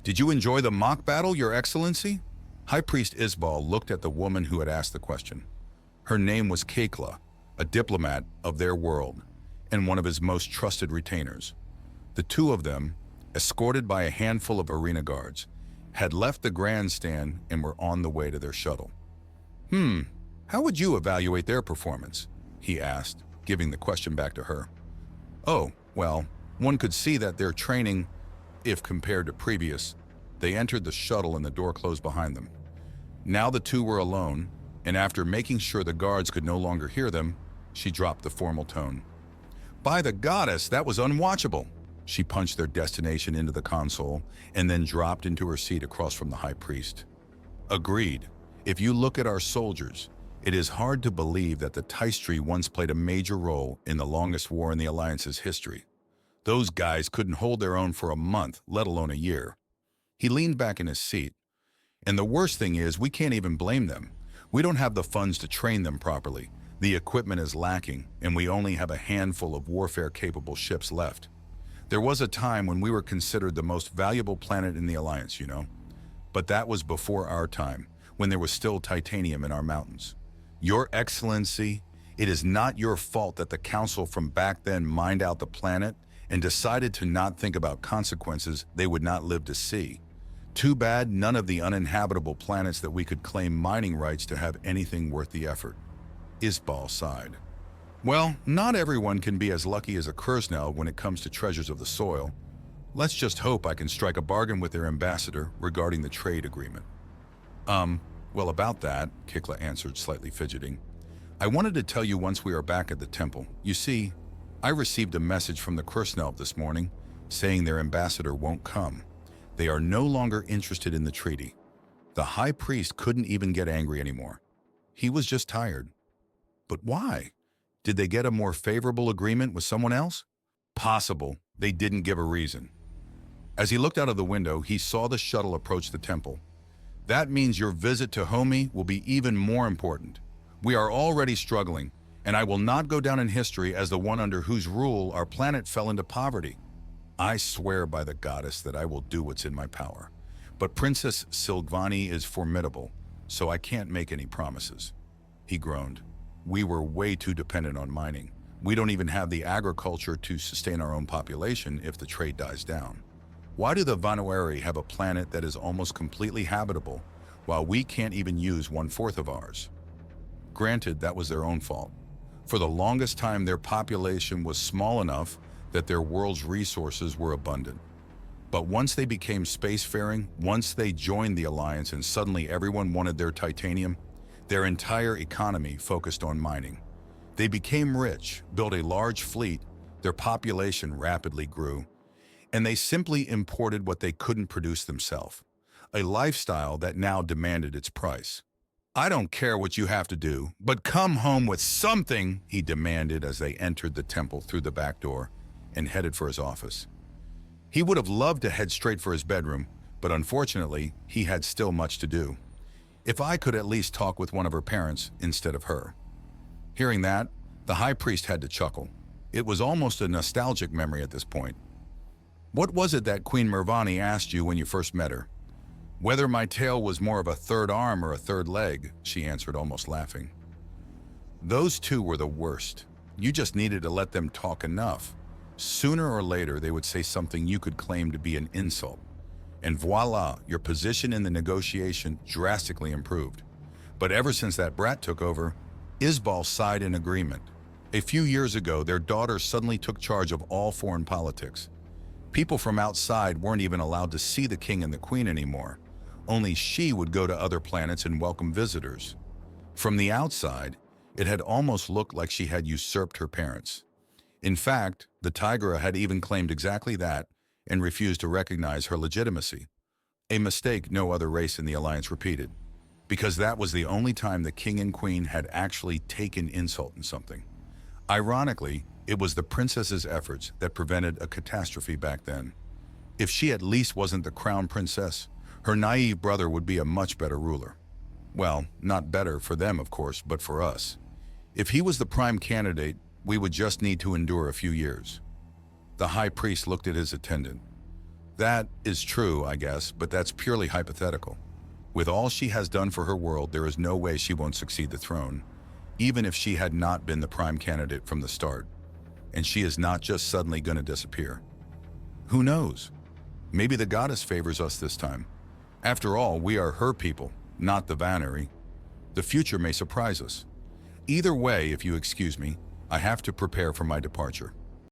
Did you enjoy the mock battle, Your Excellency? High Priest Isbal looked at the woman who had asked the question. Her name was Kekla, a diplomat of their world, and one of his most trusted retainers. The two of them, escorted by a handful of arena guards, had left the grandstand and were on the way to their shuttle. How would you evaluate their performance? He asked, giving the question back to her. Oh, well, one could see that their training, if compared to previous, they entered the shuttle and the door closed behind them. Now the two were alone, and after making sure the guards could no longer hear them, she dropped the formal tone. By the goddess, that was unwatchable. She punched their destination into the console and then dropped into her seat across from the High Priest. Agreed. If you look at our soldiers, it is hard to believe that the Tystri once played a major role in the longest war in the Alliance's history. Those guys couldn't hold their own for a month, let alone a year. He leaned back in his seat. And the worst thing is, we can't even blame them. We don't have the funds to train them properly. The equipment is lacking, and we only have a handful of warfare-capable ships left. There was a time when we were considered the most valuable planet in the Alliance, you know. But that was before our time, when there was still titanium in our mountains. Your Excellency, it is not your fault that the Council from back then mined out the planet and decided to not think about consequences they would not live to see. Too bad none of the uninhabitable planets that we could claim mining rights to have anything worth the effort. Isbal sighed. Well, not everyone can be as lucky as a Kursnel when it comes to treasures of the soil. Let's just hope I can strike a bargain with their ambassador regarding the trade agreement. Well, about that, Kekla answered, slightly fidgeting. I wanted to tell you once we are back at the temple. You see, I received a message from the Kursnel this morning saying their ambassador won't come. They are no longer interested in the treaty. The High Priest couldn't even get angry anymore. He was just tired. But why? Did they get a more favorable agreement with someone else? Possible. They didn't give a reason. As he looked out of the window, he saw the shuttle approach the temple. That means your visit to Homie will be even more important. We are already struggling, and I will not go down in history as the one under whose rule our planet fell into poverty. I swear by the goddess that I will do what's in my power. But Princess Silgvani is formidable, so I can't make any promises. He groaned. We were way too dependent on mining. We don't even have the agriculture to sustain our own population if the trade dies down. Why do the Vanuari have a planet that is almost completely habitable, while we can't even use 1/4 of ours? Granted, that was their own fault. For the longest time, their population was small enough that their world's resources were abundant. But once they became spacefaring, once they joined the Alliance and suddenly everyone wanted their titanium, their entire economy focused on mining. They became rich, built a large fleet, their population rapidly grew, and they simply imported what they couldn't produce themselves, a lifestyle that now demanded its price. I don't care what you have to do, but come home with something, he demanded as they entered the temple through the back door and headed for his office. He would have loved to head straight for his bedroom, but unfortunately, he had still much to do. If I could at least talk with one of her parents instead of her. Hearing that, the High Priest had to chuckle. It was almost a nostalgic memory at this point. What was it that Queen Mervani asked you when you first met her? Whether my tail was more of a third arm or a third leg, she answered, almost laughing. Those two were the worst. You just needed to let them talk enough. Sooner or later, they would say something you could claim to be an insult. And voila, your position in the negotiation drastically improved. But ever since that brat took over, Isbal sighed in agreement. A few years ago, their daughter suddenly took charge of all foreign politics. People from outside weren't even allowed to see the king and the queen anymore. Only she would go to other planets and welcome visitors. From the outside, it had almost looked like she had usurped her parents. In fact, the Tigra had even claimed exactly that and refused to recognize her legitimacy. A mistake no other race in the Alliance repeated, because that was the only time the king and queen had actually taken insult in something. Ironically, it was the princess's efforts that prevented a catastrophe back then. If she at least wasn't the crown princess, her naive brother would be a much better ruler. Well, not better for them, of course, but for us. If he was the prime candidate, we would just need to endure a few years. The High Priest looked at his attendant. That is true, I guess, but that's purely hypothetical. With all she has done for her world, there is no way she won't succeed the throne, even if she had not been the prime candidate from the start. And she is not just suddenly going to disappear. Who knows? Maybe the goddess favors us this time. After all, we are her people, not the Vaneri. The future may surprise us. Either way, if you excuse me, I have to prepare for my departure.